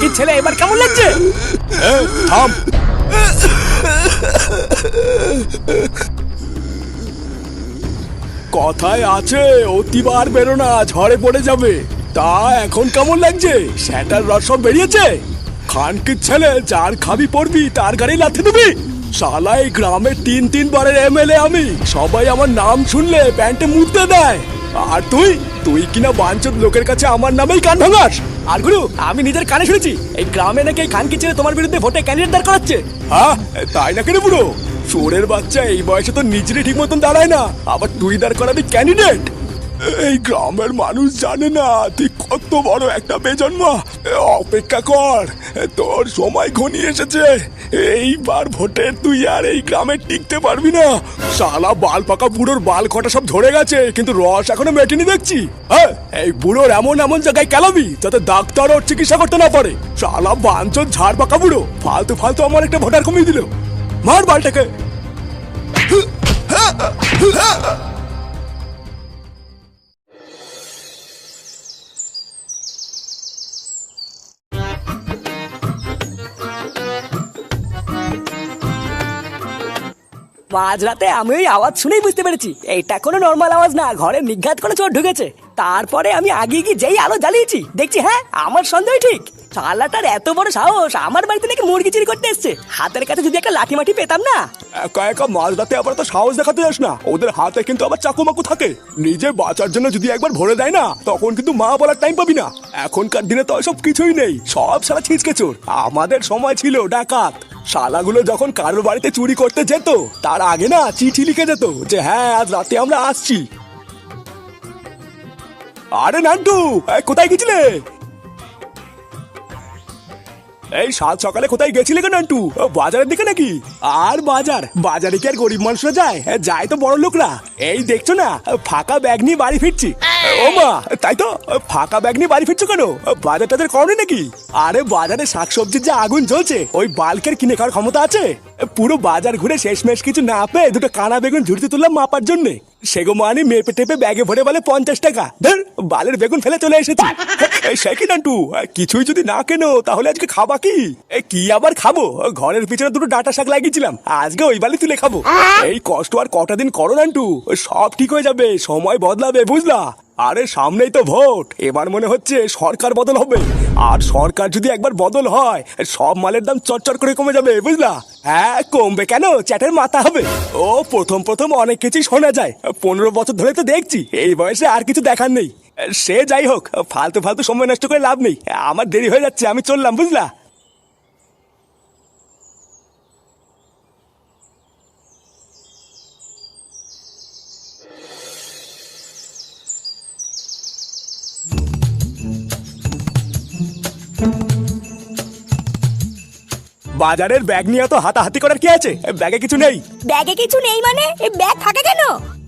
খানকির ছেলে এবার কেমন লাগছে? থাম। কথায় আছে অতিবার বেরো না, ঝড়ে পড়ে যাবে। তা এখন কেমন লাগছে? সেটার রস সব বেরিয়েছে? খানকির ছেলে, যার খাবি পড়বি তার গাড়ি লাথি দিবি। শালা এই গ্রামের 3 বারের এমএলএ আমি, সবাই আমার নাম শুনলে প্যান্টে মুড়তে দেয়। আর তুই কিনা বাঞ্চোত লোকের কাছে আমার নামেই কান ভাঙাস। আর গুরু, আমি নিজের কানে শুনেছি এই গ্রামে নাকি এই খানকির ছেলে তোমার বিরুদ্ধে ভোটে ক্যান্ডিডেট দাঁড় করাচ্ছে। হ্যাঁ, তাই না কেন বুড়ো? চোরের বাচ্চা এই বয়সে তো নিজেরই ঠিক মতন দাঁড়ায় না, আবার তুই দাঁড় করাবি ক্যান্ডিডেট? এই গ্রামের মানুষ জানে না তুই কত বড় একটা বেজন্মা। অপেক্ষা কর, তোর সময় ঘনিয়ে এসেছে। এইবার ভোটে তুই আর এই গ্রামে টিকতে পারবি না। শালা বাল পাকা বুড়োর বাল কটা সব ধরে গেছে, কিন্তু রস এখনো মেটেনি দেখছি। হ্যাঁ, এই বুড়োর এমন এমন জায়গায় কেলাবি যাতে ডাক্তার ওর চিকিৎসা করতে না পারে। শালা বাঞ্চোত ঝাড় পাকা বুড়ো ফালতু ফালতু আমার একটা ভোটার কমিয়ে দিল। মার বালটাকে। মাঝরাতে আমি ওই আওয়াজ শুনেই বুঝতে পেরেছি এইটা কোনো নর্মাল আওয়াজ না, ঘরে নিঘাত কোনো চোর ঢুকেছে। তারপরে আমি আগে গিয়ে যেই আলো জ্বালিয়েছি দেখছি হ্যাঁ আমার সন্দেহ ঠিক। শালাটার এত বড় সাহস, আমার বাড়িতে নাকি মুরগি চুরি করতে এসছে। হাতের কাছে যদি একটা লাঠি মাটি পেতাম না। একা একা মাঝরাতে আবার তো সাহস দেখাতে যাস না, ওদের হাতে কিন্তু আবার চাকু মাকু থাকে। নিজে বাঁচার জন্য যদি একবার ভরে দেয় না, তখন কিন্তু মা বলার টাইম পাবি না। এখনকার দিনে তো সব কিছুই নেই, সব সারা ছিচকে চোর। আমাদের সময় ছিল ডাকাত। শালাগুলো যখন কারোর বাড়িতে চুরি করতে যেত, তার আগে না চিঠি লিখে যেত যে হ্যাঁ আজ রাতে আমরা আসছি। আরে নান্টু, কোথায় গেছিলে? এই সাত সকালে কোথায় গেছিলে গো নান্টু? বাজারের দিকে নাকি? আর বাজারে কি আর গরিব মানুষরা যায়? যায় তো বড় লোকরা। এই দেখছো না, ফাঁকা ব্যাগ নিয়ে বাড়ি ফিরছি। ও মা, তাই তো, ফাঁকা ব্যাগ নিয়ে বাড়ি ফিরছো কেন? বাজার টাজার করনি নাকি? আরে বাজারে শাকসবজির যে আগুন জ্বলছে, ওই বাল্কের কিনে খাওয়ার ক্ষমতা আছে? পুরো বাজার ঘুরে শেষমেশ কিছু না পেয়ে দুটো কানা বেগুন ঝুড়িতে তুললাম মাপার জন্যে। সেগো মানি মেপে টেপে ব্যাগে ভরে বলে 50 টাকা। ধর, বালের বেগুন ফেলে চলে এসেছি। সে কি নান্টু, কিছুই যদি না কেনো তাহলে আজকে খাবা কি? কি আবার খাবো? ঘরের পিছনে দুটো ডাঁটা শাক লাগিয়েছিলাম, আজকে ওই বালি তুলে খাবো। এই কষ্ট আর কটা দিন করো নান্টু, সব ঠিক হয়ে যাবে, সময় বদলাবে, বুঝলা? আরে সামনেই তো ভোট, এবার মনে হচ্ছে সরকার বদল হবে। আর সরকার যদি একবার বদল হয়, সব মালের দাম চটচট করে কমে যাবে, বুঝলা? হ্যাঁ, কমবে কেন, চ্যাটের মাথা হবে। ও প্রথম অনেক কিছুই শোনা যায়, 15 বছর ধরে তো দেখছি, এই বয়সে আর কিছু দেখার নেই। সে যাই হোক, ফালতু সময় নষ্ট করে লাভ নেই। আমার দেরি হয়ে যাচ্ছে, আমি চললাম, বুঝলা? বাজারের ব্যাগ নিয়ে তো হাতাহাতি করার কি আছে? ব্যাগে কিছু নেই। ব্যাগে কিছু নেই মানে? এই ব্যাগ ফাঁকা কেন?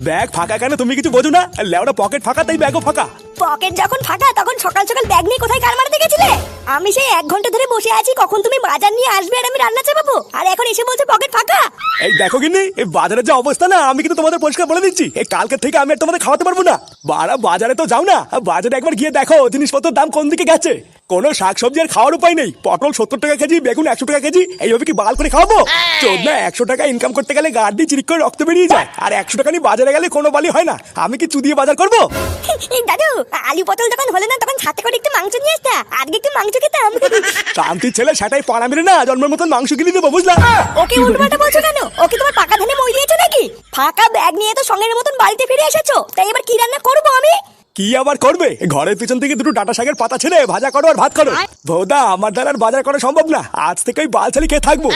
ব্যাগ ফাঁকা কেন তুমি কিছু বোঝো না? লেওড়া পকেট ফাঁকা, তাই ব্যাগও ফাঁকা। পকেট যখন ফাঁকা তখন সকাল সকাল ব্যাগ নিয়ে কোথায় কার মারতে গেছিলে? আমি সেই 1 ঘন্টা ধরে বসে আছি কখন তুমি বাজার নিয়ে আসবে আর আমি রান্না চাপাবো, আর এখন এসে বলছো পকেট ফাঁকা। এই দেখো গিন্নি, এই বাজারের যে অবস্থা না, আমি কিন্তু তোমাদের পরিষ্কার বলে দিচ্ছি, এই কালকে থেকে আমি আর তোমাদের খাওয়াতে পারবো না। বাজারে তো যাও না, বাজারে একবার গিয়ে দেখো জিনিসপত্রের দাম কোন দিকে গেছে। কোনো শাকসবজি আর খাওয়ার উপায় নেই। পটল 70 টাকা কেজি, বেগুন 100 টাকা কেজি, এইভাবে কি বাল করে খাওয়াবো? চোদনা, 100 টাকা ইনকাম করতে গেলে গাড় দিয়ে চিরিক করে রক্ত বেরিয়ে যায়, আর 100 টাকা নিয়ে বাজারে গেলে কোনো বালি হয় না। আমি কি চুদিয়ে বাজার করবো? দাদু, আলু পটল যখন হলো না তখন সাথে করে একটু মাংস নিয়ে আসতা, আজকে একটু মাংস খেতাম। শান্তির ছেলে, সেটাই পাড়া মেরে না জন্মের মতন মাংস কিনে দেবো, বুঝলা? ওকে উল্টোপাল্টা বলছো কেন? ওকে তোমার পাকা ধানে মই দিয়েছো নাকি? ফাঁকা ব্যাগ নিয়ে তো সঙ্গের মতন বাড়িতে ফিরে এসেছো, তাই এবার কি রান্না করবো আমি? কি আবার করবে? ঘরের পিছন থেকে দুটো ডাটা শাকের পাতা ছেড়ে ভাজা করো আর ভাত করো। বৌদা, আমার দ্বারা আর বাজার করা সম্ভব না, আজ থেকে ওই বাল ছালি খেয়ে থাকবো।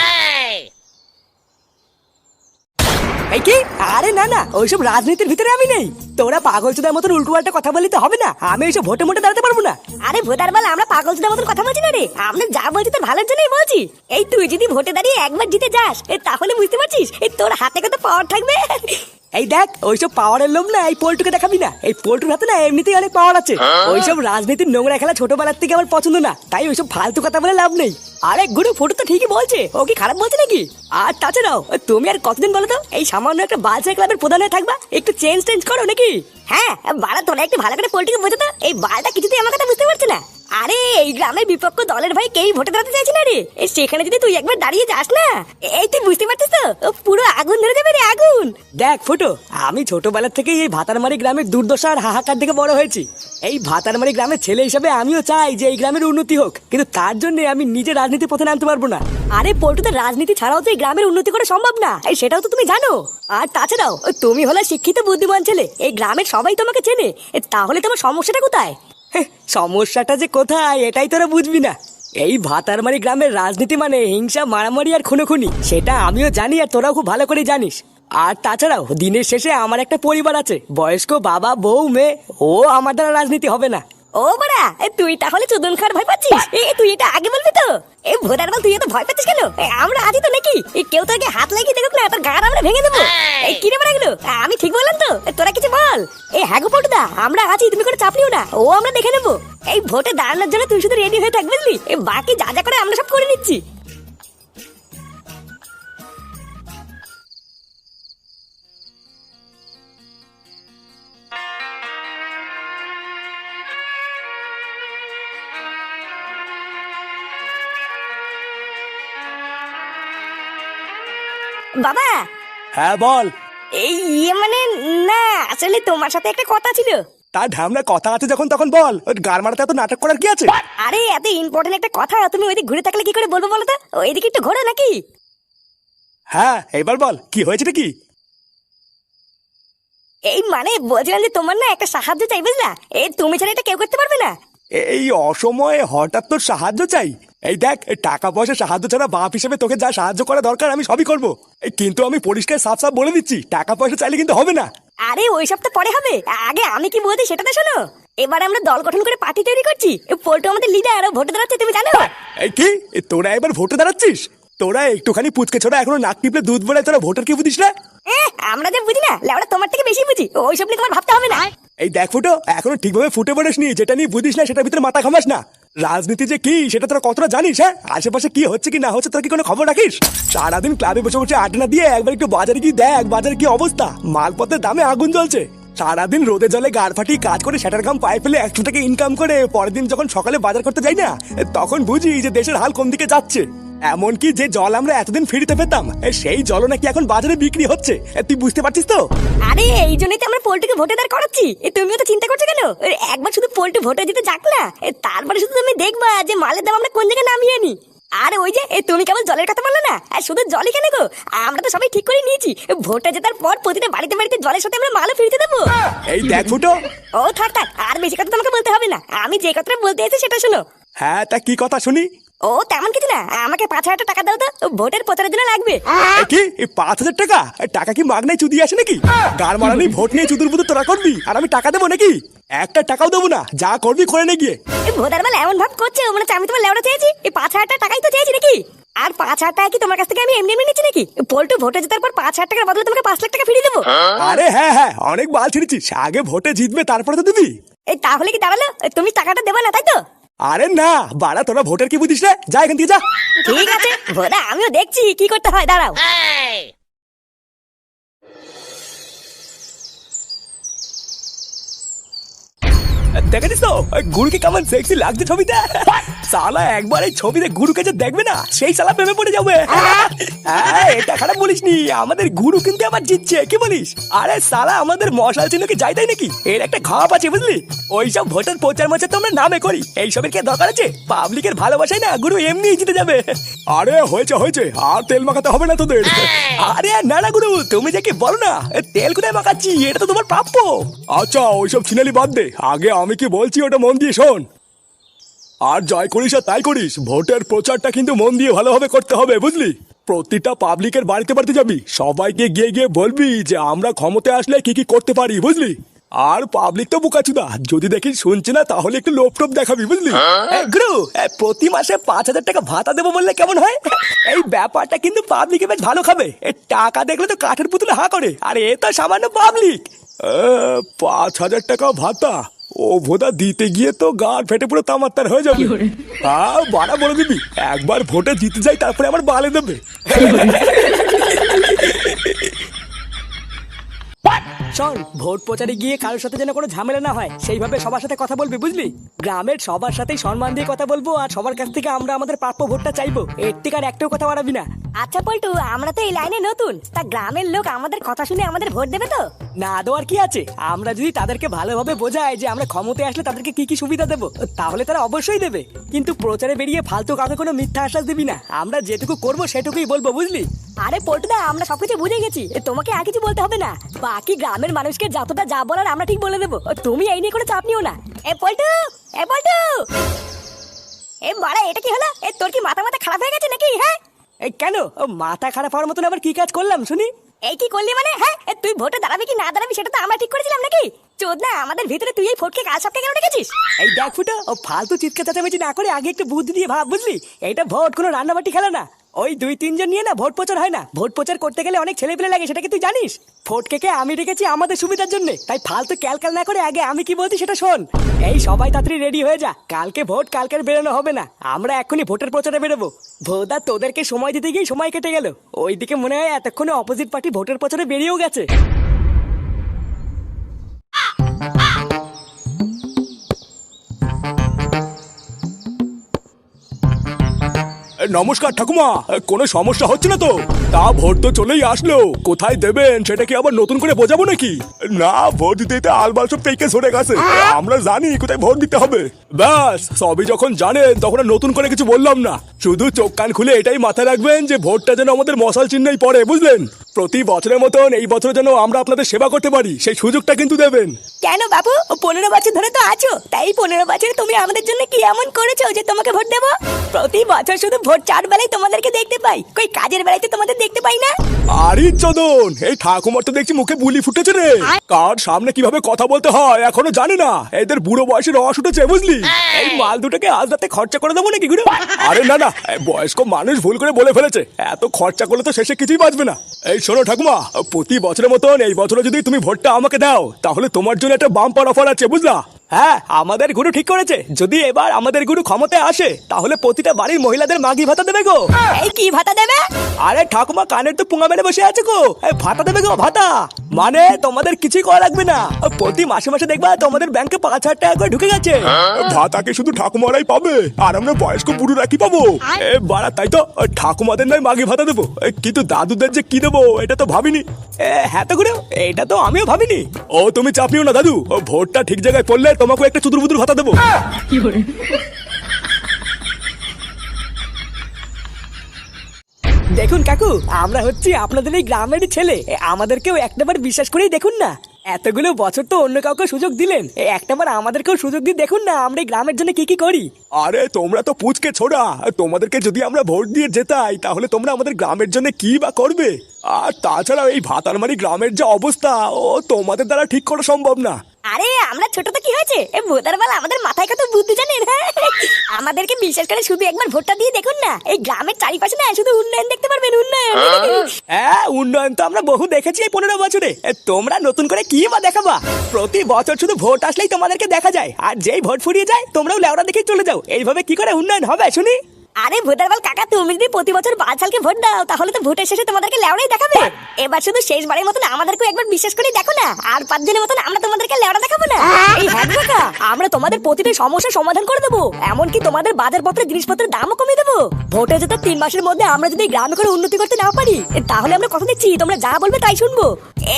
এই কি? আরে না, ওইসব রাজনীতির ভিতরে আমি নেই। তোরা পাগল চোদার মতন উল্টোপাল্টা কথা বলতে হবে না, আমি ওইসব ভোটে মোটে দাঁড়াতে পারবো না। আরে ভোটার বল, আমরা পাগল চোদার মতন কথা বলছি না রে, আমরা যা বলছি তোর ভালোর জন্যই বলছি। এই তুই যদি ভোটে দাঁড়িয়ে একবার জিতে যাস, তাহলে বুঝতে পারছিস এই তোর হাতে কত পাওয়ার থাকবে। এই দেখ, ওইসব পাওয়ারের লোভ না এই পোল্টুকে দেখাবি না। এই পোল্টুর হাতে না এমনিতেই অনেক পাওয়ার আছে। ওইসব রাজনীতির নোংরা খেলা ছোটবেলার থেকে আমার পছন্দ না, তাই ওইসব ফালতু কথা বলে লাভ নেই। আরে গুরু, ফুটু তো ঠিকই বলছে, ও কি খারাপ বলছে নাকি? আর তাছাড়াও তুমি আর কতদিন বলো তো এই সামান্য একটা বালসাই ক্লাবের প্রধান হয়ে থাকবা? একটু চেঞ্জ করো নাকি? হ্যাঁ বাড়া, তোরা একটু ভালো করে পোল্টুকে বোঝো তো, এই বালটা কিছুতেই আমার কথা বুঝতে পারছে না। আরে এই গ্রামের বিপক্ষ দলের ভাই কেই ভোটে দাঁড়াতে চাইছে না রে, সেখানে যদি তুই একবার দাঁড়িয়ে যাস না, এই তুই বুঝতে পারছিস তো, পুরো আগুন ধরে যাবে রে, আগুন। দেখ ফুটো, আমি ছোটবেলা থেকে এই ভাতারমারি গ্রামের দুর্দশা আর হাহাকার দেখে বড় হয়েছি। এই ভাতারমারি গ্রামের ছেলে হিসেবে আমিও চাই যে এই গ্রামের উন্নতি হোক, কিন্তু তার জন্য আমি নিজে রাজনীতি পথে নামতে পারবো না। আরে পল্টুতে, রাজনীতি ছাড়াও তো এই গ্রামের উন্নতি করা সম্ভব না, সেটাও তো তুমি জানো। আর তাছাড়াও তুমি হলে শিক্ষিত বুদ্ধিমান ছেলে, এই গ্রামের সবাই তোমাকে চেনে, তাহলে তোমার সমস্যাটা কোথায়? সমস্যাটা যে কোথায় এটাই তোরা বুঝবি না। এই ভাতারমারি গ্রামের রাজনীতি মানে হিংসা, মারামারি আর খুনোখুনি, সেটা আমিও জানি আর তোরাও খুব ভালো করে জানিস। আর তাছাড়াও দিনের শেষে আমার একটা পরিবার আছে, বয়স্ক বাবা, বউ, মেয়ে, ও আমার দ্বারা রাজনীতি হবে না। ও বাড়া, তুই তাহলে চোদন খাওয়ার ভয় পাচ্ছিস? তুই এটা আগে বলবি তো। এই ভোটার বল, তুই এত ভয় পাচ্ছিস কেন? আমরা আছি তো নাকি? কেউ তোকে হাত লাগিয়ে দেখুক না, তোর গাড় আমরা ভেঙে দেবো। এই কিরে বাড়া গেলো, আমি ঠিক বললাম তো? তোরা কিছু বল। হ্যাঁ গো পল্টুদা, আমরা আছি, তুমি করে চাপ নিও না, ও আমরা দেখে নেবো। এই ভোটে দাঁড়ানোর জন্য তুই শুধু রেডি হয়ে থাক, বুঝলি? বাকি যা যা করে আমরা সব করে নিচ্ছি। বাবা। হ্যাঁ বল। এই মানে না, আসলে তোমার সাথে একটা কথা ছিল। তার ঢামনা কথা আছে যখন তখন বল, ওই গার মারাতে এত নাটক করার কি আছে? আরে এত ইম্পর্টেন্ট একটা কথা, তুমি ওইদিকে ঘুরে থাকলে কি করে বলবো বলো তো? ওইদিকে একটু ঘোরো নাকি? হ্যাঁ এবার বল, কি হয়েছে কি? এই মানে বলছিলাম যে তোমার না একটা সাহায্য চাই, বুঝলা? এই তুমি ছাড়া এটা কেউ করতে পারবে না। এই অসময়ে হঠাৎ তোর সাহায্য চাই? এই দেখ, টাকা পয়সা সাহায্য ছাড়া বাপ হিসেবে তোকে যা সাহায্য করা দরকার আমি সবই করবো, কিন্তু আমি পরিষ্কার সাফ সাফ বলে দিচ্ছি, টাকা পয়সা চাইলে কিন্তু হবে না। আরে ওইসব তো পরে হবে, আগে আমি কি বলছি সেটা তো শোনো। এবার আমরা দল গঠন করে পার্টি তৈরি করছি, পল্টু আমাদের লিডার, ও ভোটে দাঁড়াচ্ছে, তুমি জানো? এই কি, তোরা এবার ভোটে দাঁড়াচ্ছিস? তোরা একটুখানি পুচকে ছোড়া এখনো নাক টিপলে দুধ বেড়ায়, তোরা ভোটার কি বুঝিস না? আমরা যে বুঝি না, লেওড়া তোমার থেকে বেশি বুঝি, ওইসব নিয়ে তোমার ভাবতে হবে না। এই দেখ ফুটো, এখনো ঠিকভাবে ফুটে পড়িস নি, যেটা নিয়ে বুঝিস না সেটার ভিতরে মাথা ঘামাস না। রাজনীতি যে কি সেটা তোরা কতটা জানিস? হ্যাঁ, আশেপাশে কি হচ্ছে কি না হচ্ছে তোর কি কোনো খবর রাখিস? সারাদিন ক্লাবে বসে বসে আড্ডা না দিয়ে একবার একটু বাজারে গিয়ে দেখ বাজারে কি অবস্থা, মালপত্রের দামে আগুন জ্বলছে। সারাদিন রোদে জলে গাড় ফাটিয়ে কাজ করে সেটার ঘাম পায়ে ফেলে 100 টাকা ইনকাম করে পরের দিন যখন সকালে বাজার করতে যাই না, তখন বুঝি যে দেশের হাল কোন দিকে যাচ্ছে। এমনকি যে জল আমরা এতদিন ফ্রিতে পেতাম, সেই জল নাকি এখন বাজারে বিক্রি হচ্ছে, তুই বুঝতে পারছিস তো? আরে এই জন্যই তো আমরা পল্টুকে ভোটে দাঁড় করাচ্ছি। তুমিও তো চিন্তা করছো কেন? একবার শুধু পল্টু ভোটে দিতে যাক না, তারপরে শুধু তুমি দেখবা যে মালের দাম আমরা কোন জায়গায় নামিয়ে আনি। আর ওই যে তুমি কেবল জলের কথা বললে না, আর শুধু জলই কেন গো, আমরা তো সবাই ঠিক করে নিয়েছি, ভোটে জেতার পর প্রতিটা বাড়িতে বাড়িতে জলের সাথে আমরা মালও ফিরিতে দেবো। এই দেখ ফুটো, ও থাক থাক, আর বেশি কথা তোমাকে বলতে হবে না, আমি যে কথাটা বলতে এসেছি সেটা শোনো। হ্যাঁ তা কি কথা শুনি? ও তেমন কিছু না, আমাকে 5,000 টাকা দাও তো, ভোটের প্রচারের জন্য লাগবে। কি 5,000 টাকা? টাকা কি মাগনায় চুদি আসে নাকি? গার মারানি ভোট নিয়ে চুদুর বুদুর তোরা করবি আর আমি টাকা দেবো নাকি? একটা টাকাও দেবো না, যা করবি করে নে গিয়ে। ভোটার বেলা এমন ভাব করছে মানে আমি তোমার লেওড়া চেয়েছি? 5,000 টাকাই তো চেয়েছি নাকি? আর 5,000 টাকা কি তোমার কাছ থেকে আমি এমনি এমনি নিচ্ছি নাকি? পল্টু ভোটে জেতার পর 5,000 টাকার বদলে তোমাকে 5 লাখ টাকা ফিরিয়ে দেবো। আরে হ্যাঁ হ্যাঁ, অনেক বাল ছেড়েছিস, আগে ভোটে জিতবে তারপরে তো দিবি। এই তাহলে কি দাঁড়ালো, তুমি টাকাটা দেবে না তাই তো? আরে না বাড়া, তোরা ভোটের কি বুঝিস রে, যা এখান থেকে যা। ঠিক আছে ভোদা, আমিও দেখছি কি করতে হয়, দাঁড়াও। দেখেছিস তো গুরুকে কেমন সেক্সি লাগছে ছবিতে? সালা একবার এই ছবিতে গুরুকে যে দেখবে না, সেই সালা প্রেমে পড়ে যাবে। এটা খারাপ বলিস নি, আমাদের গুরু কিন্তু আবার জিতছে, কি বলিস? আরে সালা আমাদের মশাল চিহ্ন কি যাই তাই নাকি? এর একটা ঘাপ আছে বুঝলি, ওইসব ভোটের প্রচার মোচার তো আমরা নামে করি, এইসবের কি দরকার আছে? পাবলিকের ভালোবাসায় না গুরু এমনি জিতে যাবে। আরে হয়েছে হয়েছে, আর তেল মাখাতে হবে না তোদের। আরে না না গুরু, তুমি যে কি বলো না, তেল কোথায় মাখাচ্ছি, এটা তো তোমার প্রাপ্য। আচ্ছা ওইসব ছিনালি বাদ দে, আগে আমি কি বলছি ওটা মন দিয়ে শোন। আর যাই করিস আর তাই করিস, ভোটের প্রচারটা কিন্তু মন দিয়ে ভালোভাবে করতে হবে বুঝলি। প্রতিটা পাবলিকের বাড়িতে বাড়িতে যাবি, সবাইকে গিয়ে গিয়ে বলবি যে আমরা ক্ষমতায় আসলে কি কি করতে পারি বুঝলি। আর পাবলিক তো বোকাচুদা, যদি দেখিস শুনছে না তাহলে একটু লোভ টোপ দেখাবি বুঝলি। গুরু প্রতি মাসে 5,000 টাকা ভাতা দেবো বললে কেমন হয়? এই ব্যাপারটা কিন্তু পাবলিকে বেশ ভালো খাবে, টাকা দেখলে তো কাঠের পুতুলে হা করে, আর এ তো সামান্য পাবলিক। 5,000 টাকা ভাতা, ও ভোদা দিতে গিয়ে তো গাড় ফেটে পুরো তামাত্তার হয়ে যাবে। হ্যাঁ বাড়া বলে দিবি, একবার ভোটে জিতে যাই তারপরে আমার বালে দেবে। শোন, ভোট প্রচারে গিয়ে কারোর সাথে যেন কোনো ঝামেলা না হয় সেইভাবে সবার সাথে কথা বলবি, বুঝলি? গ্রামের সবার সাথেই সম্মান দিয়ে কথা বলবো, আর সবার কাছ থেকে আমরা আমাদের প্রাপ্য ভোটটা চাইবো। এর থেকে আর একটাও কথা বাড়াবি না। আচ্ছা পল্টু, আমরা তো এই লাইনে নতুন, তা গ্রামের লোক আমাদের কথা শুনে আমাদের ভোট দেবে তো? না দেওয়ার কি আছে? আমরা যদি তাদেরকে ভালোভাবে বোঝাই যে আমরা ক্ষমতায় আসলে তাদেরকে কি কি সুবিধা দেবো, তাহলে তারা অবশ্যই দেবে। কিন্তু প্রচারে বেরিয়ে ফালতু কাউকে কোনো মিথ্যা আশ্বাস দিবি না। আমরা যেটুকু করবো সেটুকুই বলবো, বুঝলি? আরে পল্টুদা, আমরা সবকিছু বুঝে গেছি, তোমাকে আর কিছু বলতে হবে না। বাকি গ্রামের মানুষকে যতটা যা বলার আমরা ঠিক বলে দেবো, তুমি এই নিয়ে কোনো চাপ নিও না। এ পল্টু, এ পল্টু, এ বাড়া, এটা কি হলো? এ তোর কি মাথা মাথা খারাপ হয়ে গেছে নাকি? হ্যাঁ, এই কেন? মাথা খারাপ হওয়ার মতন আবার কি কাজ করলাম শুনি? এই কি করলি মানে? হ্যাঁ, তুই ভোটে দাঁড়াবি কি না দাঁড়াবি সেটা তো আমরা ঠিক করেছিলাম নাকি? চোদ না, আমাদের ভিতরে তুই এই ভোটকে কাজ সবকে কেন রেখেছিস? এই দেখ ফুটো, ও ফালতু চিৎকার চেঁচামেচি না করে আগে একটু বুদ্ধি দিয়ে ভাব, বুঝলি? এইটা ভোট কোনো রান্নাবাটি খেলা না। ওই 2-3 জন নিয়ে না ভোট প্রচার হয় না। ভোট প্রচার করতে গেলে অনেক ছেলে পেলে লাগে, সেটা কি তুই জানিস? ভোটকে আমি রেখেছি আমাদের সুবিধার জন্য, তাই ফালতু ক্যালকাল না করে আগে আমি কি বলছি সেটা শোন। এই সবাই তাড়াতাড়ি রেডি হয়ে যা, কালকে ভোট কালকে আর বেরোনো হবে না। আমরা এখনই ভোটের প্রচারে বেরোবো। ভোদা তোদেরকে সময় দিতে গিয়ে সময় কেটে গেল। ওইদিকে মনে হয় এতক্ষণে অপোজিট পার্টি ভোটের প্রচারে বেরিয়েও গেছে। নমস্কার ঠাকুমা, কোনো সমস্যা হচ্ছে না তো? তা ভোট তো চলেই আসলো, কোথায় দেবেন সেটা কি আবার নতুন করে বোঝাবো নাকি? না, ভোট দিতে দিতে আলবাল সব পেকে সরে গেছে, আমরা জানি কোথায় ভোট দিতে হবে। ব্যাস, সবই যখন জানেন তখন আর নতুন করে কিছু বললাম না। শুধু চোখ কান খুলে এটাই মাথায় রাখবেন যে ভোটটা যেন আমাদের মশাল চিহ্নেই পড়ে, বুঝলেন? প্রতি বছরের মতন এই বছর যেন আমরা আপনাদের সেবা করতে পারি সেই সুযোগটা কিন্তু দেবেন। কেন বাবু, 15 বছর ধরে তো আছো, তাই 15 বছরে তুমি আমাদের জন্য কি এমন করেছো যে তোমাকে ভোট দেবো? প্রতি বছর শুধু ভোট চার বেলায় তোমাদেরকে দেখতে পাই, কই কাজের বেলায় তো তোমাদের দেখতে পাই না। আরে চোদন, এই ঠাকুমার তো দেখছি মুখে বুলি ফুটেছে রে। কার সামনে কিভাবে কথা বলতে হয় এখনো জানে না। এদের বুড়ো বয়সে রস উঠেছে, বুঝলি? এই মাল দুটোকে আজ রাতে খরচা করে দেবো নাকি গুরু? আরে না না, বয়স্ক মানুষ ভুল করে বলে ফেলেছে, এত খরচা করলে তো শেষে কিছুই বাঁচবে না। এই শোনো ঠাকুমা, প্রতি বছরের মতন এই বছরে যদি তুমি ভোটটা আমাকে দাও তাহলে তোমার জন্য একটা বাম্পার অফার আছে, বুঝলা? হ্যাঁ, আমাদের গুরু ঠিক করেছে, যদি এবার আমাদের গুরু ক্ষমতায় আসে তাহলে প্রতিটা বাড়ির মহিলাদের মাগি ভাতা দেবে গো। এই কি ভাতা দেবে? আরে ঠাকুমা কানের তো পুঙ্গা মেরে বসে আছে গো। এই ভাতা দেবে গো, ভাতা। মানে তোমাদের কিছুই করা লাগবে না, প্রতি মাসে মাসে দেখবা তোমাদের ব্যাংকে 5,000 টাকা করে ঢুকে গেছে। ভাতাকে শুধু ঠাকুমারাই পাবে আর আমরা বয়স্ক বুড়োরা কি পাবো? বাড়া, তাই তো ঠাকুমাদের নয় মাগি ভাতা দেবো, কিন্তু দাদুদের যে কি দেবো এটা তো ভাবিনি। হ্যাঁ তো গুরু, এটা তো আমিও ভাবিনি। ও তুমি চাপ নিও না দাদু, ভোটটা ঠিক জায়গায় পড়লে তোমাকে একটা চুদুর বুদুর ভাতা দেবো। দেখুন কাকু, আমরা হচ্ছি আপনাদের এই গ্রামেরই ছেলে, আমাদেরকেও একটাবার বিশ্বাস করেই দেখুন না। এতগুলো বছর তো অন্য কাউকে সুযোগ দিলেন, একটাবার আমাদেরকেও সুযোগ দিয়ে দেখুন না আমরা এই গ্রামের জন্য কি কি করি। আরে তোমরা তো পুচকে ছোড়া, তোমাদেরকে যদি আমরা ভোট দিয়ে জেতাই তাহলে তোমরা আমাদের গ্রামের জন্য কি বা করবে? আর তাছাড়া এই ভাতারমারি গ্রামের যে অবস্থা, ও তোমাদের দ্বারা ঠিক করা সম্ভব না। আরে আমরা ছোট তো কি হয়েছে, এই ভোটার বেলা আমাদের মাথায় কত বুদ্ধি জানেন। আমাদেরকে বিশেষ করে শুধু একবার ভোটটা দিয়ে দেখুন না, এই গ্রামের চারিপাশে না শুধু উন্নয়ন দেখতে পারবেন, উন্নয়ন। হ্যাঁ, উন্নয়ন তো আমরা বহু দেখেছি এই 15 বছরে, তোমরা নতুন করে কি বা দেখাবা? প্রতি বছর শুধু ভোট আসলেই তোমাদেরকে দেখা যায়, আর যেই ভোট ফুরিয়ে যায় তোমরাও লেওড়া দেখে চলে যাও। এইভাবে কি করে উন্নয়ন হবে শুনি? আরে ভোটার বল কাকা, তুমি যদি প্রতি বছর 5 সালকে ভোট দাও তাহলে তো ভোটের শেষে তোমাদেরকে লেওড়াই দেখাবে। এবার শুধু শেষবারের মতন আমাদেরকে একবার বিশ্বাস করে দেখো না, আর 5 দিনের মতন আমরা তোমাদেরকে লেওড়া দেখাবো না। এই হ্যাঁ কাকা, আমরা তোমাদের প্রতিটা সমস্যার সমাধান করে দেবো, এমনকি তোমাদের বাজারপত্রের জিনিসপত্রের দামও কমিয়ে দেবো। ভোটে যেতে 3 মাসের মধ্যে আমরা যদি গ্রামে করে উন্নতি করতে না পারি তাহলে আমরা কথা দিচ্ছি তোমরা যা বলবে তাই শুনবো।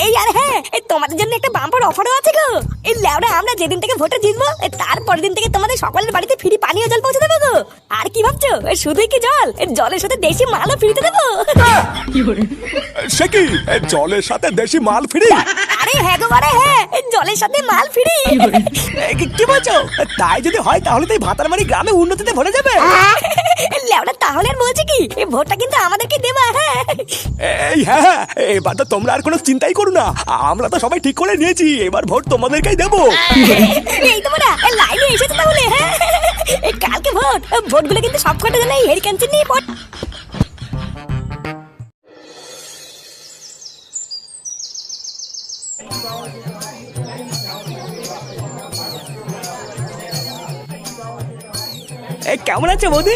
এই আর হ্যাঁ, তোমাদের জন্য একটা বাম্পার অফারও আছে গো। এই লেওড়া আমরা যেদিন থেকে ভোটে জিতবো তারপরের দিন থেকে তোমাদের সকলের বাড়িতে ফ্রি পানীয় জল পৌঁছে দেবো গো। আর কি ভাবছো, শুধুই কি জল, জলের সাথে দেশি মালও ফ্রিতে দেবো। সে কি, জলের সাথে দেশি মাল ফ্রি? আরে হ্যাঁ গো, আরে হ্যাঁ, জলের সাথে মাল ফ্রি। কি বলছো? তাই যদি হয় তাহলে তো এই ভাতারমারি গ্রামে উন্নতিতে ভরে যাবে। লেওড়া তাহলে আর বলছি কি, এই ভোটটা কিন্তু আমাদেরকে দেবা। হ্যাঁ এই হ্যাঁ, এবার তো তোমরা আর কোনো চিন্তাই করো না, আমরা তো সবাই ঠিক করে নিয়েছি, এবার ভোট তোমাদেরকেই দেবো। এই তোমরা লাইনে এসেছো তাহলে। হ্যাঁ, এই কালকে ভোট, ভোটগুলো কিন্তু সব কটা জানাই হেরিকাঞ্চি নিয়ে ভোট। কেমন আছো বৌদি?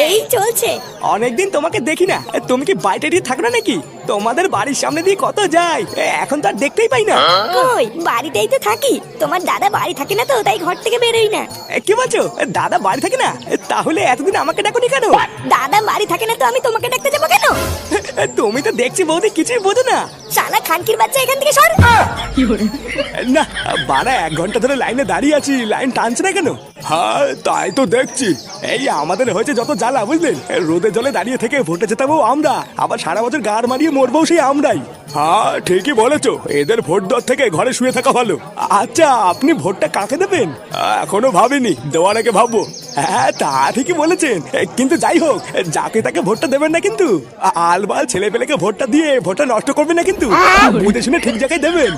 এই চলছে। অনেকদিন তোমাকে দেখি না, তুমি কি বাইরে থাকো না নাকি? তোমাদের বাড়ির সামনে দিয়ে কত যায়, এখন তো আর দেখতেই পাই না। কই বাড়িতেই তো থাকি, তোমার দাদা বাড়ি থাকে না তো, তাই ঘর থেকে বেরোই না। কি বলছো, দাদা বাড়ি থাকে না? তাহলে এতদিন আমাকে ডাকোনি কেন? দাদা বাড়ি থাকে না তো আমি তোমাকে ডাকতে যাবো কেন? তুমি তো দেখছি বৌদি কিছুই বোঝো না। শালা খানকির বাচ্চা, এখান থেকে সর। না বাড়া 1 ঘন্টা ধরে লাইনে দাঁড়িয়ে আছি, লাইন টানছে না কেন? হ্যাঁ তাই তো দেখছি। এই আমাদের হয়েছে যত জ্বালা বুঝলেন, রোদে জলে দাঁড়িয়ে থেকে ভোটে জেতাবো আমরা, আবার সারা বছর গাড় মারিয়ে মরবো সেই আমরাই। হ্যাঁ ঠিকই বলেছো, এদের ভোট দেওয়ার থেকে ঘরে শুয়ে থাকা ভালো। আচ্ছা আপনি ভোটটা কাকে দেবেন? এখনো ভাবিনি, দেওয়ার আগে ভাববো। হ্যাঁ তা ঠিকই বলেছেন, কিন্তু যাই হোক যাকে তাকে ভোটটা দেবেন না কিন্তু। আলবাল ছেলে পেলেকে ভোটটা দিয়ে ভোটটা নষ্ট করবেন না কিন্তু, বুঝে শুনে ঠিক জায়গায় দেবেন।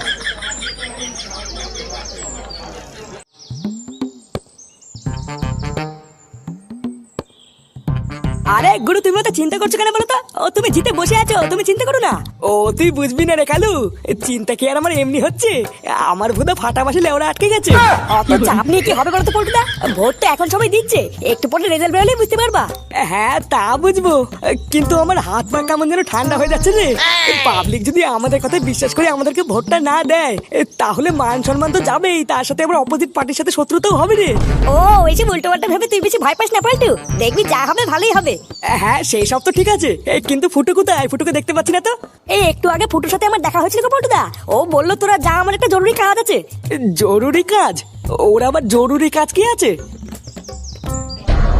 আরে গুরু, তুমি তো চিন্তা করছো কেন বলো তো? ও তুমি জিতে বসে আছো, তুমি চিন্তা করো না। ও তুই বুঝবি না রে কালু, চিন্তা কি আর আমার এমনি হচ্ছে? আমার ভুদা ফাটা মাসে লেওড়া আটকে গেছে। অত চাপ নিয়ে কি হবে বলো তো পল্টুদা? ভোট তো এখন সবাই দিচ্ছে, একটু পরে রেজাল্ট বেরোলেই বুঝতে পারবা। হ্যাঁ তা বুঝবো, কিন্তু আমার হাত পা কেমন যেন ঠান্ডা হয়ে যাচ্ছে রে। পাবলিক যদি আমাদের কথা বিশ্বাস করে আমাদেরকে ভোটটা না দেয়, তাহলে মান সম্মান তো যাবেই, তার সাথে আবার অপোজিট পার্টির সাথে শত্রুতাও হবে রে। ও ওইসব উল্টো পাল্টা ভেবে তুই বেশি ভয় পাস না পল্টু, দেখবি যা হবে ভালোই হবে। হ্যাঁ সেই সব তো ঠিক আছে, কিন্তু ফুটু কোথায়? ফুটুকে দেখতে পাচ্ছি না তো। এই একটু আগে ফুটুর সাথে আমার দেখা হয়েছিল গো পল্টুদা, ও বললো তোরা যা, আমার একটা জরুরি কাজ আছে। জরুরি কাজ? ওর আবার জরুরি কাজ কি আছে?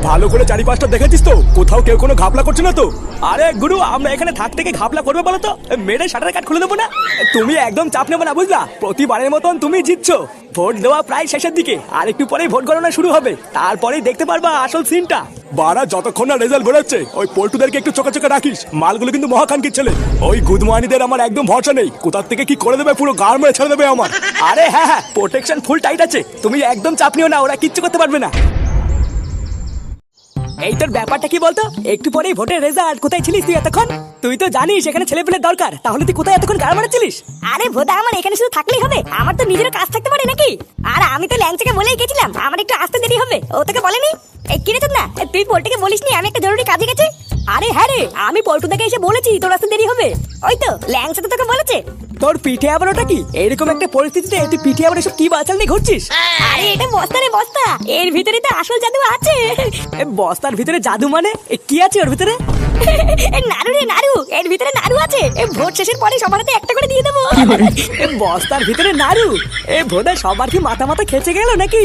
ভালো করে 4-5টা দেখেছিস তো, কোথাও কেউ কোনো ঘাপলা করছে না তো? আরে গুরু, আমরা এখানে থাকতে কি ঘাপলা করবে বলো তো? মেরে শাটার কাট খুলে দেবো না। তুমি একদম চাপ নেবে না বুঝলা, প্রতিবারের মতন তুমি জিতছো। ভোট দেওয়া প্রায় শেষের দিকে, আর একটু পরেই ভোট গণনা শুরু হবে, তারপরেই দেখতে পারবা আসল সিনটা। বারা যতক্ষণ না রেজাল্ট বেরোচ্ছে ওই পল্টুদেরকে একটু চোখে চোখে রাখিস, মালগুলো কিন্তু মহাখানকির ছেলে। ওই গুদমানিদের আমার একদম ভরসা নেই, কোথার থেকে কি করে দেবে পুরো গাড় মেরে ছেড়ে দেবে আমার। আরে হ্যাঁ হ্যাঁ, প্রোটেকশন ফুল টাইট আছে, তুমি একদম চাপ নিও না, ওরা কিচ্ছু করতে পারবে না। এই তোর ব্যাপারটা কি বলতো? একটু পরেই ভোটের রেজাল্ট, কোথায় ছিলিস তুই এতক্ষণ? তুই তো জানিস এখানে ছেলে পেলে দরকার, তাহলে তুই কোথায় এতক্ষণ গাড় মারাচ্ছিলিস? আরে ভোদা, আমার এখানে শুধু থাকলেই হবে? আমার তো নিজেরও কাজ থাকতে পারে নাকি? আর আমি তো ল্যাংচাকে বলেই গেছিলাম আমার একটু আসতে দেরি হবে, ও তোকে বলেনি? এই কিরে তোর না, তুই পল্টুকে বলিসনি আমি একটা জরুরি কাজে গেছি? আরে হ্যাঁ রে, আমি পল্টুদাকে এসে বলেছি তোর আসতে দেরি হবে। ওই তো ল্যাংচা তো তোকে বলেছে। তোর পিঠে আবার ওটা কি? এরকম একটা পরিস্থিতিতে তুই পিঠে আবার এসব কি বাচাল নিয়ে ঘুরছিস? আরে এটা বস্তা রে বস্তা, এর ভিতরে তো আসল জাদু আছে। বস্তার ভিতরে জাদু মানে? কি আছে ওর ভিতরে? নাড়ু রে নাড়ু, এর ভিতরে নাড়ু আছে, ভোট শেষের পরে সবার হাতে একটা করে দিয়ে দেবো। বস্তার ভিতরে নাড়ু? ভোদা সবার কি মাথা মাথা খেচে গেল নাকি?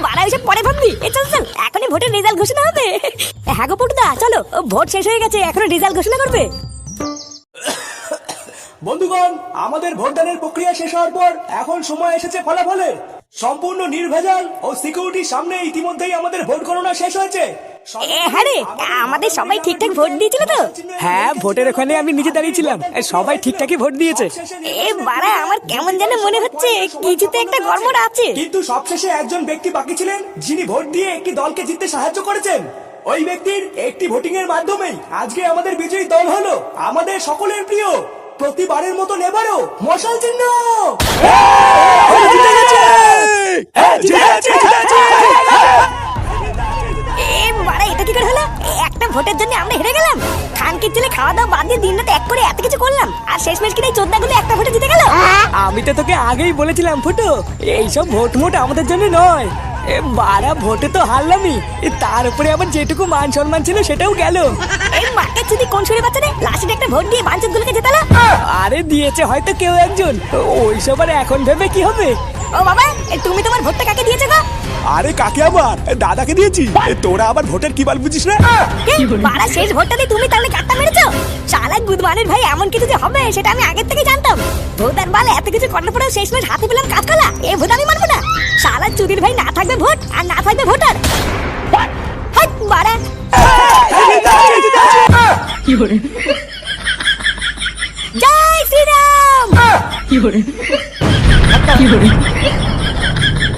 বাড়া এসব পরে ভাববি, চল চল এখনই ভোটের রেজাল্ট ঘোষণা হবে। হ্যাঁ গো পটুদা চলো, ভোট শেষ হয়ে গেছে, এখনো রেজাল্ট ঘোষণা করবে। বন্ধুগণ, আমাদের ভোটদানের প্রক্রিয়া শেষ হওয়ার পর এখন সময় এসেছে ফলাফলের। সম্পূর্ণ নির্ভেজাল ও সিকিউরিটির সামনে ইতিমধ্যেই আমাদের ভোট গণনা শেষ হয়েছে। হ্যাঁ রে, আমাদের সবাই ঠিকঠাক ভোট দিয়েছিল তো? হ্যাঁ, ভোটের ওখানে আমি নিজে দাঁড়িয়েছিলাম, সবাই ঠিকঠাকই ভোট দিয়েছে। বাড়া আমার কেমন যেন মনে হচ্ছে কিছুতে একটা গড়বড় আছে। কিন্তু সবশেষে একজন ব্যক্তি বাকি ছিলেন, যিনি ভোট দিয়ে একটি দলকে জিততে সাহায্য করেছেন। ওই ব্যক্তির একটি ভোটিং এর মাধ্যমেই আজকে আমাদের বিজয়ী দল হলো আমাদের সকলের প্রিয়, প্রতিবারের মতো এবারও মশাল চিহ্ন। বাড়া এটা কি করে হলো? একটা ভোটের জন্য আমরা হেরে গেলাম। খানকির ছেলে খাওয়া দাওয়া বাদ দিয়ে দিন রাতে এক করে এত কিছু করলাম, আর শেষমেশ কিনা এই চোদ্দাগুলো একটা ভোটে জিতে গেল। আমি তো তোকে আগেই বলেছিলাম ফুটো, এইসব ভোট মোট আমাদের জন্য নয়। বারা ভোটে তো হারলামই, তার উপরে আবার যেটুকু মান সম্মান ছিল সেটাও গেল। এই মাকে যদি কোন শুনে বাচ্চা রে লাস্টে একটা ভোট দিয়ে বাঞ্চত গুলোকে জেতালো। আরে দিয়েছে হয়তো কেউ একজন, ওইসব আর এখন ভেবে কি হবে? ও বাবা, তুমি তোমার ভোটটা কাকে দিয়েছো গো? আরে কাকে আবার? দাদাকে দিয়েছি। তোরা আবার ভোটের কি বাল বুঝিস না? বাড়া শেষ ভোটটা দিয়ে তুমি তাহলে কাটটা মেরেছো? শালা গুদমানের ভাই, এমন কিছু যে হবে সেটা আমি আগের থেকে জানতাম। ভোটার বাল এত কিছু করার পরেও শেষমেশ হাতে পেলাম কাঁচকলা, এই ভোট আমি মানবো না। শালা চুদির ভাই, না থাকবে ভোট আর না থাকবে ভোটার। হাট বাড়া। জয় শ্রীরাম।